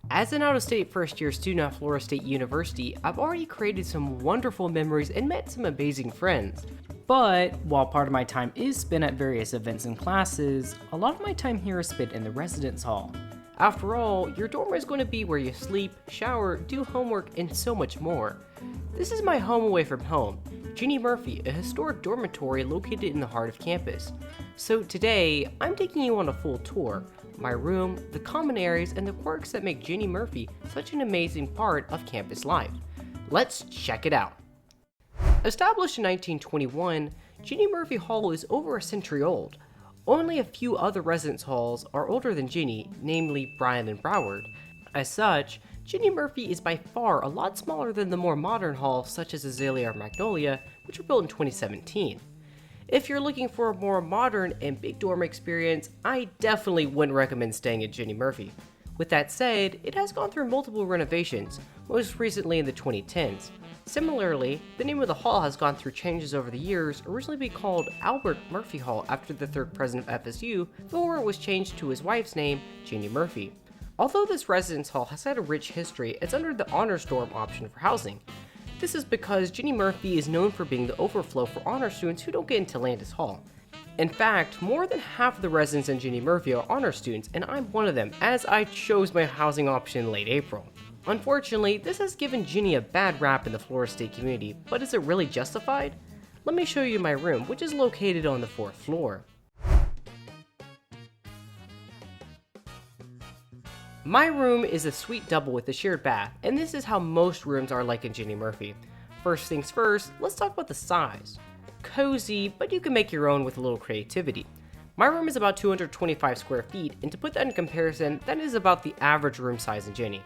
As an out-of-state first-year student at Florida State University, I've already created some wonderful memories and met some amazing friends. But while part of my time is spent at various events and classes, a lot of my time here is spent in the residence hall. After all, your dorm is going to be where you sleep, shower, do homework, and so much more. This is my home away from home, Jennie Murphree, a historic dormitory located in the heart of campus. So today, I'm taking you on a full tour, my room, the common areas, and the quirks that make Jennie Murphree such an amazing part of campus life. Let's check it out. Established in 1921, Jennie Murphree Hall is over a century old. Only a few other residence halls are older than Jennie, namely Bryan and Broward. As such, Jennie Murphree is by far a lot smaller than the more modern halls such as Azalea or Magnolia, which were built in 2017. If you're looking for a more modern and big dorm experience, I definitely wouldn't recommend staying at Jennie Murphree. With that said, it has gone through multiple renovations, most recently in the 2010s. Similarly, the name of the hall has gone through changes over the years, originally being called Albert Murphy Hall after the third president of FSU, before it was changed to his wife's name, Jennie Murphree. Although this residence hall has had a rich history, it's under the honors dorm option for housing. This is because Jennie Murphree is known for being the overflow for honor students who don't get into Landis Hall. In fact, more than half of the residents in Jennie Murphree are honor students, and I'm one of them, as I chose my housing option in late April. Unfortunately, this has given Jennie a bad rap in the Florida State community, but is it really justified? Let me show you my room, which is located on the 4th floor. My room is a suite double with a shared bath, and this is how most rooms are like in Jennie Murphree. First things first, let's talk about the size. Cozy, but you can make your own with a little creativity. My room is about 225 square feet, and to put that in comparison, that is about the average room size in Jennie.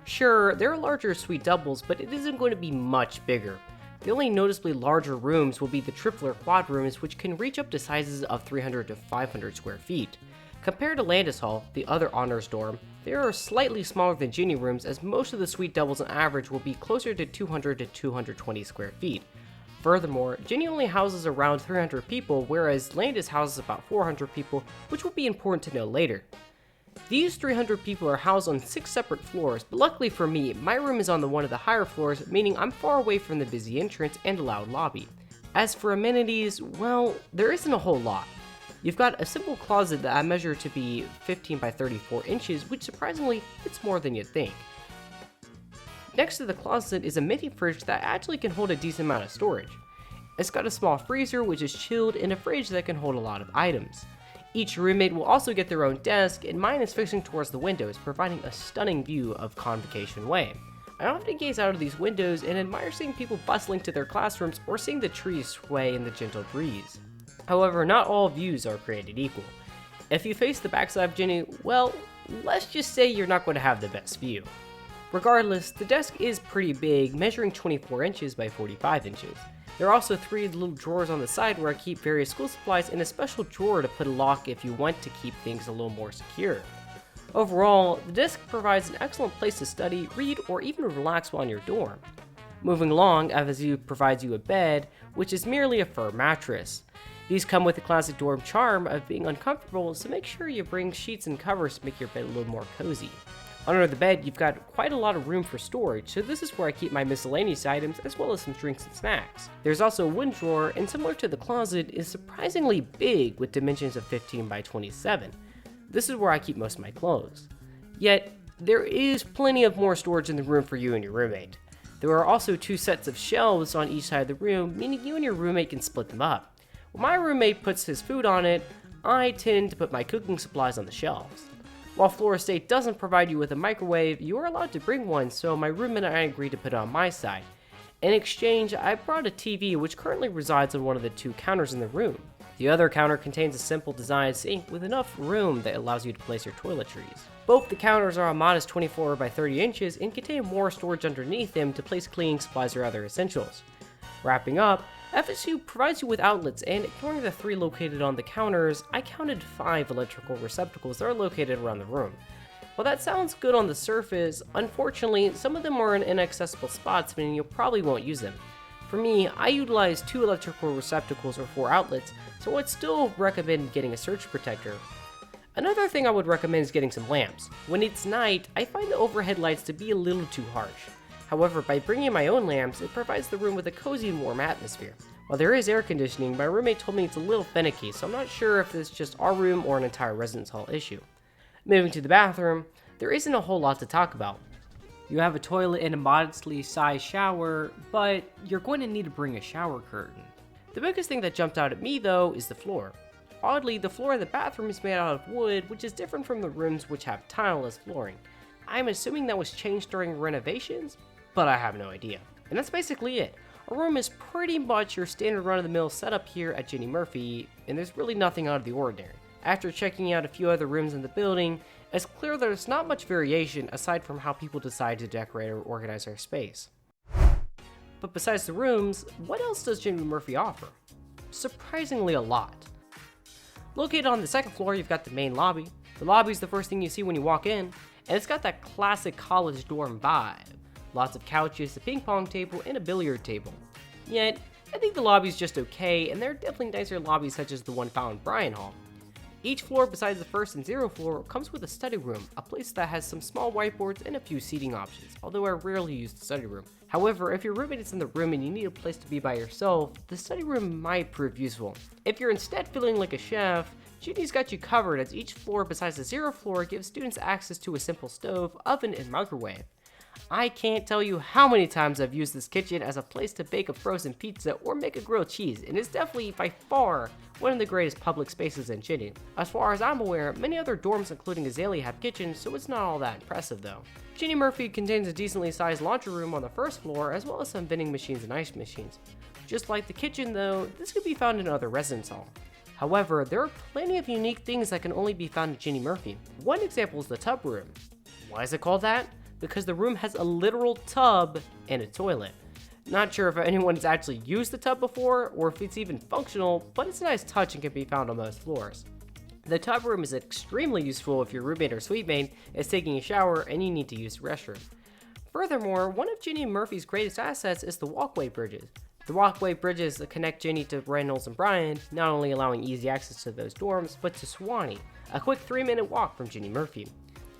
Sure, there are larger suite doubles, but it isn't going to be much bigger. The only noticeably larger rooms will be the tripler quad rooms, which can reach up to sizes of 300 to 500 square feet. Compared to Landis Hall, the other honors dorm, they are slightly smaller than Jennie rooms, as most of the suite doubles on average will be closer to 200 to 220 square feet. Furthermore, Jennie only houses around 300 people, whereas Landis houses about 400 people, which will be important to know later. These 300 people are housed on 6 separate floors, but luckily for me, my room is on one of the higher floors, meaning I'm far away from the busy entrance and loud lobby. As for amenities, well, there isn't a whole lot. You've got a simple closet that I measure to be 15 by 34 inches, which surprisingly fits more than you'd think. Next to the closet is a mini fridge that actually can hold a decent amount of storage. It's got a small freezer which is chilled and a fridge that can hold a lot of items. Each roommate will also get their own desk, and mine is facing towards the windows, providing a stunning view of Convocation Way. I often gaze out of these windows and admire seeing people bustling to their classrooms or seeing the trees sway in the gentle breeze. However, not all views are created equal. If you face the backside of Jennie, well, let's just say you're not going to have the best view. Regardless, the desk is pretty big, measuring 24 inches by 45 inches. There are also 3 little drawers on the side where I keep various school supplies, and a special drawer to put a lock if you want to keep things a little more secure. Overall, the desk provides an excellent place to study, read, or even relax while in your dorm. Moving along, FSU provides you a bed, which is merely a fur mattress. These come with the classic dorm charm of being uncomfortable, so make sure you bring sheets and covers to make your bed a little more cozy. Under the bed, you've got quite a lot of room for storage, so this is where I keep my miscellaneous items as well as some drinks and snacks. There's also a wooden drawer, and similar to the closet, is surprisingly big with dimensions of 15 by 27. This is where I keep most of my clothes. Yet, there is plenty of more storage in the room for you and your roommate. There are also 2 sets of shelves on each side of the room, meaning you and your roommate can split them up. When my roommate puts his food on it, I tend to put my cooking supplies on the shelves. While Florida State doesn't provide you with a microwave, you are allowed to bring one, so my roommate and I agreed to put it on my side. In exchange, I brought a TV which currently resides on one of the 2 counters in the room. The other counter contains a simple design sink with enough room that allows you to place your toiletries. Both the counters are a modest 24 by 30 inches and contain more storage underneath them to place cleaning supplies or other essentials. Wrapping up, FSU provides you with outlets, and ignoring the 3 located on the counters, I counted 5 electrical receptacles that are located around the room. While that sounds good on the surface, unfortunately, some of them are in inaccessible spots, meaning you probably won't use them. For me, I utilize 2 electrical receptacles or 4 outlets, so I'd still recommend getting a surge protector. Another thing I would recommend is getting some lamps. When it's night, I find the overhead lights to be a little too harsh. However, by bringing my own lamps, it provides the room with a cozy and warm atmosphere. While there is air conditioning, my roommate told me it's a little finicky, so I'm not sure if it's just our room or an entire residence hall issue. Moving to the bathroom, there isn't a whole lot to talk about. You have a toilet and a modestly sized shower, but you're going to need to bring a shower curtain. The biggest thing that jumped out at me though is the floor. Oddly, the floor in the bathroom is made out of wood, which is different from the rooms which have tile-less flooring. I'm assuming that was changed during renovations, but I have no idea. And that's basically it. Our room is pretty much your standard run-of-the-mill setup here at Jennie Murphree, and there's really nothing out of the ordinary. After checking out a few other rooms in the building, it's clear that there's not much variation aside from how people decide to decorate or organize their space. But besides the rooms, what else does Jennie Murphree offer? Surprisingly a lot. Located on the second floor, you've got the main lobby. The lobby is the first thing you see when you walk in, and it's got that classic college dorm vibe. Lots of couches, a ping pong table, and a billiard table. Yet, I think the lobby's just okay, and there are definitely nicer lobbies such as the one found in Bryan Hall. Each floor besides the first and zero floor comes with a study room, a place that has some small whiteboards and a few seating options, although I rarely use the study room. However, if your roommate is in the room and you need a place to be by yourself, the study room might prove useful. If you're instead feeling like a chef, Jennie's got you covered, as each floor besides the zero floor gives students access to a simple stove, oven, and microwave. I can't tell you how many times I've used this kitchen as a place to bake a frozen pizza or make a grilled cheese, and it's definitely by far one of the greatest public spaces in Jennie. As far as I'm aware, many other dorms including Azalea have kitchens, so it's not all that impressive though. Jennie Murphree contains a decently sized laundry room on the first floor, as well as some vending machines and ice machines. Just like the kitchen though, this could be found in other residence halls. However, there are plenty of unique things that can only be found at Jennie Murphree. One example is the tub room. Why is it called that? Because the room has a literal tub and a toilet. Not sure if anyone has actually used the tub before or if it's even functional, but it's a nice touch and can be found on most floors. The tub room is extremely useful if your roommate or suitemate is taking a shower and you need to use the restroom. Furthermore, one of Jennie Murphy's greatest assets is the walkway bridges. The walkway bridges that connect Jennie to Reynolds and Bryan, not only allowing easy access to those dorms, but to Sewanee, a quick 3-minute walk from Jennie Murphree.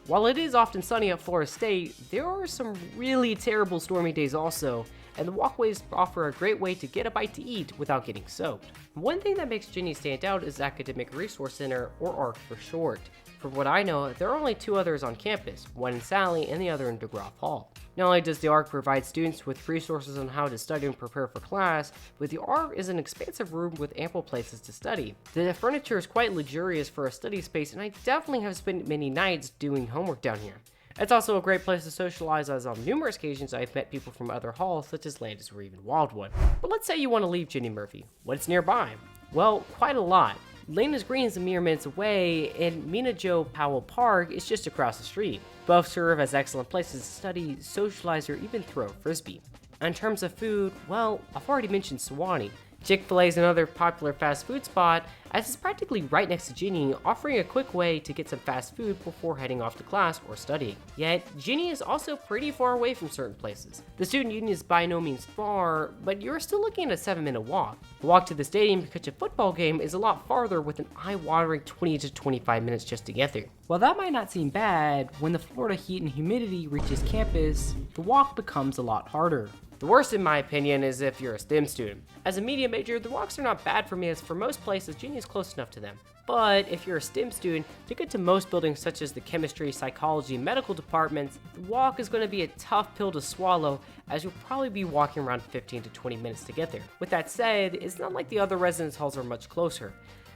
While it is often sunny at Florida State, there are some really terrible stormy days also, and the walkways offer a great way to get a bite to eat without getting soaked. One thing that makes Jennie stand out is Academic Resource Center, or ARC for short. From what I know, there are only 2 others on campus, one in Sally and the other in DeGraff Hall. Not only does the ARC provide students with resources on how to study and prepare for class, but the ARC is an expansive room with ample places to study. The furniture is quite luxurious for a study space, and I definitely have spent many nights doing homework down here. It's also a great place to socialize, as on numerous occasions I've met people from other halls such as Landis or even Wildwood. But let's say you want to leave Jennie Murphree. What's nearby? Well, quite a lot. Landis Green is a mere minutes away, and Mina Jo Powell Park is just across the street. Both serve as excellent places to study, socialize, or even throw a frisbee. In terms of food, well, I've already mentioned Sewanee. Chick-fil-A is another popular fast food spot, as it's practically right next to Jennie, offering a quick way to get some fast food before heading off to class or studying. Yet, Jennie is also pretty far away from certain places. The student union is by no means far, but you're still looking at a 7-minute walk. The walk to the stadium to catch a football game is a lot farther, with an eye-watering 20 to 25 minutes just to get there. While that might not seem bad, when the Florida heat and humidity reaches campus, the walk becomes a lot harder. The worst in my opinion is if you're a STEM student. As a media major, the walks are not bad for me, as for most places, Jennie is close enough to them. But if you're a STEM student, to get to most buildings such as the chemistry, psychology, and medical departments, the walk is going to be a tough pill to swallow, as you'll probably be walking around 15 to 20 minutes to get there. With that said, it's not like the other residence halls are much closer.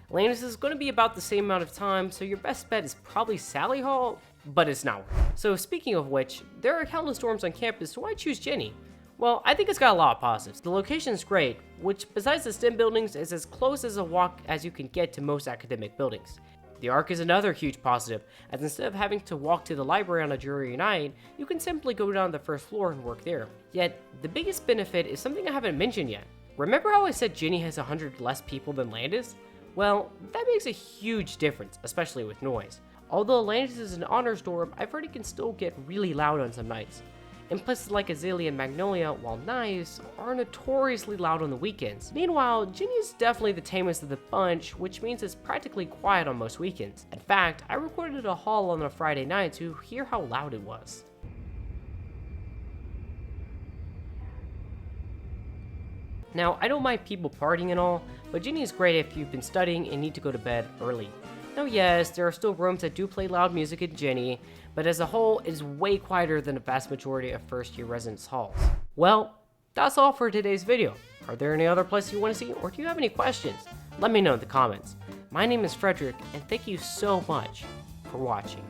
Landis is going to be about the same amount of time, so your best bet is probably Sally Hall, but it's not worth it. So speaking of which, there are countless dorms on campus, so why choose Jennie? Well, I think it's got a lot of positives. The location is great, which besides the STEM buildings is as close as a walk as you can get to most academic buildings. The ARC is another huge positive, as instead of having to walk to the library on a dreary night, you can simply go down to the first floor and work there. Yet, the biggest benefit is something I haven't mentioned yet. Remember how I said Jennie has 100 less people than Landis? Well, that makes a huge difference, especially with noise. Although Landis is an honors dorm, I've heard it can still get really loud on some nights. And places like Azalea and Magnolia, while nice, are notoriously loud on the weekends. Meanwhile, Jennie is definitely the tamest of the bunch, which means it's practically quiet on most weekends. In fact, I recorded a haul on a Friday night to hear how loud it was. Now, I don't mind people partying and all, but Jennie is great if you've been studying and need to go to bed early. Now yes, there are still rooms that do play loud music in Jennie, but as a whole, it is way quieter than the vast majority of first-year residence halls. Well, that's all for today's video. Are there any other places you want to see, or do you have any questions? Let me know in the comments. My name is Frederick, and thank you so much for watching.